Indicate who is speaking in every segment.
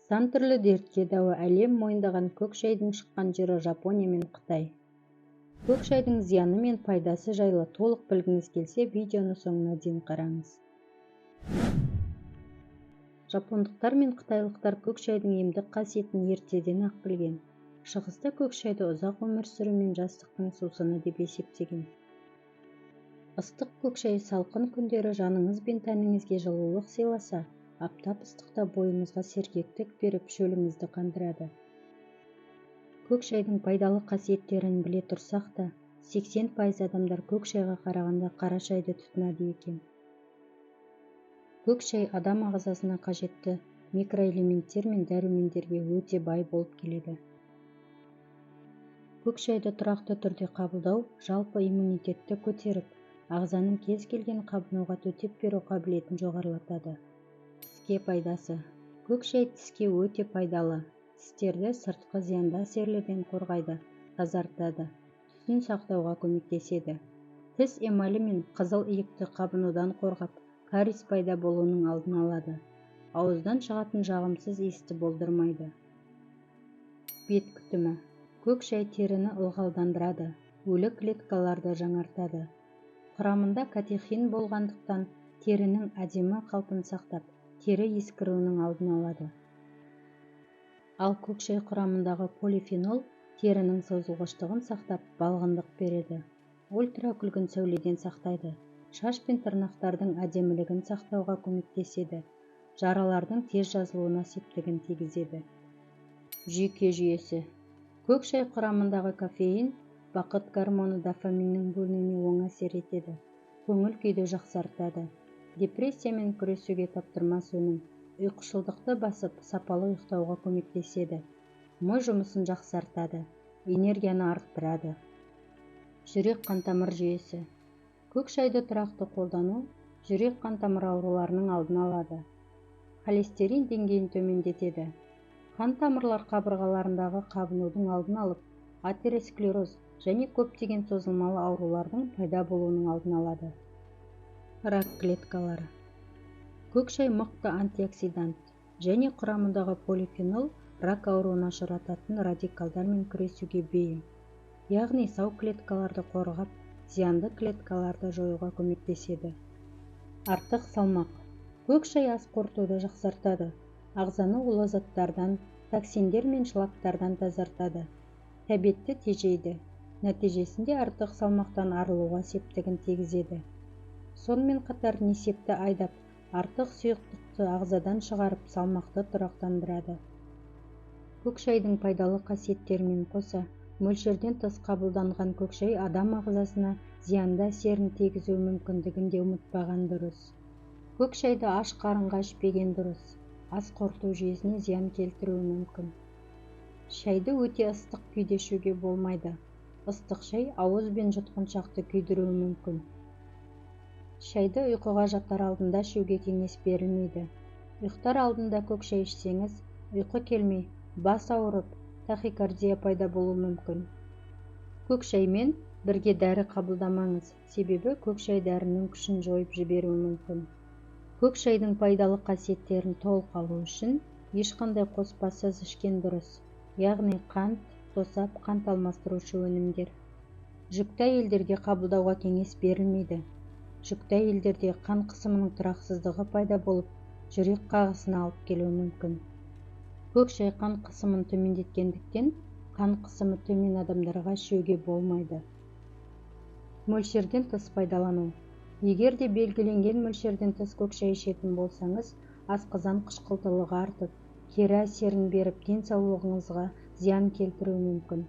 Speaker 1: Сан түрлі дертке дауа әлем мойындаған көк шайдың шыққан жері Жапония мен Қытай. Көк шайдың зияны мен пайдасы жайлы толық білгіңіз келсе, видеоны соңына дейін қараңыз. Жапондықтар мен қытайлықтар көк шайдың емдік қасиетін ертеден-ақ білген. Шығыста көк шайды ұзақ өмір сүру мен жастықтың сусыны деп есептеген. Ыстық көк шай салқын күндері жаныңыз бен тәніңізге жылулық сыйласа, аптап ыстықта бойыңызға сергектік беріп, шөліңізді қандырады. Көк шайдың пайдалы қасиеттерін біле тұрсақ та, 80% адамдар көк шайға қарағанда қара шайды тұтынады екен. Көк шай адам ағзасына қажетті микроэлементтер мен дәрумендерге өте бай болып келеді. Көк шайды тұрақты түрде қабылдау жалпы иммунитетті көтеріп, ағзаның кез келген қабынуға төтеп беру қабілетін жоғарылатады. Тіске пайдасы. Көк шай тіске өте пайдалы. Тістерді сыртқы зиянды әсерлерден қорғайды, тазартады, түсін сақтауға көмектеседі. Тіс эмалі мен қызыл иікті қабынудан қорғап, кариес пайда болуының алдын алады. Ауыздан шығатын жағымсыз иісті болдырмайды. Бет күтімі. Көк шай теріні ылғалдандырады, өлі клеткаларды жаңартады. Құрамында катехин болғандықтан терінің әдемі қалпын сақтап, тері ескіруінің алдын алады. Ал көк шай құрамындағы полифенол терінің созылғыштығын сақтап, балғындық береді. Ультракүлгін сәуледен сақтайды. Шаш пен тырнақтардың әдемілігін сақтауға көмектеседі. Жаралардың тез жазылуына септігін тигізеді. Жүйке жүйесі. Көк шай құрамындағы кофеин бақыт гормоны дофаминнің бөлінуіне оң әсер етеді. Көңіл күйді жақсартады. Депрессиямен күресуге таптырмас өнім. Ұйқышылдықты басып, сапалы ұйықтауға көмектеседі. Ми жұмысын жақсартады. Энергияны арттырады. Жүрек қан-тамыр жүйесі. Көк шайды тұрақты қолдану жүрек қан-тамыр ауруларының алдын алады. Холестерин деңгейін төмендетеді. Қан-тамырлар қабырғаларындағы қабынудың алдын алып, атеросклероз және көптеген созылмалы аурулардың пайда болуының алдын алады. Рак клеткалары. Көк шай мықты антиоксидант және құрамындағы полифенол рак ауруына ұшырататын радикалдармен күресуге бейім. Яғни сау клеткаларды қорғап, зиянды клеткаларды жоюға көмектеседі. Артық салмақ. Көк шай ас қорытуды жақсартады. Ағзаны улы заттардан, токсиндер мен шлактардан тазартады. Тәбетті тежейді. Нәтижесінде артық салмақтан арылуға септігін тигізеді. Сонымен қатар несепті айдап, артық сұйықтықты ағзадан шығарып, салмақты тұрақтандырады. Көк шайдың пайдалы қасиеттерімен қоса, мөлшерден тыс қабылданған көк шай адам ағзасына зиянды әсерін тигізу мүмкіндігін де ұмытпаған дұрыс. Көк шайды аш қарынға ішпеген дұрыс. Ас қорыту жүйесіне зиян келтіруі мүмкін. Шайды өте ыстық күйде ішуге болмайды. Ыстық шай ауыз бен жұтқыншақты күйдіруі мүмкін. Шайды ұйқыға жатар алдында ішуге кеңес берілмейді. Ұйықтар алдында көк шай ішсеңіз, ұйқы келмей, бас ауырып, тахикардия пайда болуы мүмкін. Көк шаймен бірге дәрі қабылдамаңыз, себебі көк шай дәрінің күшін жойып жіберуі мүмкін. Көк шайдың пайдалы қасиеттерін толық алу үшін ешқандай қоспасыз ішкен дұрыс, яғни қант, тосап, қант алмастырушы өнімдер. Жүкті әйелдерге қабылдауға кеңес берілмейді. Жүкті әйелдерде қан қысымының тұрақсыздығы пайда болып, жүрек қағысына алып келуі мүмкін. Көк шай қан қысымын төмендеткендіктен, қан қысымы төмен адамдарға ішуге болмайды. Мөлшерден тыс пайдалану. Егер де белгіленген мөлшерден тыс көк шай ішетін болсаңыз, асқазан қышқылтылығы артып, кері әсерін беріп, денсаулығыңызға зиян келтіруі мүмкін.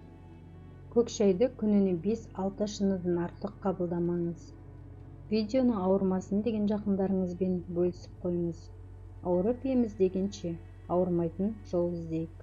Speaker 1: Көк шайды күніне 5-6 шыныдан артық қабылдамаңыз. Видеоны ауырмасын деген жақындарыңызбен бөлісіп қойыңыз. Ауырып еміз дегенше, ауырмайтын жол іздейік.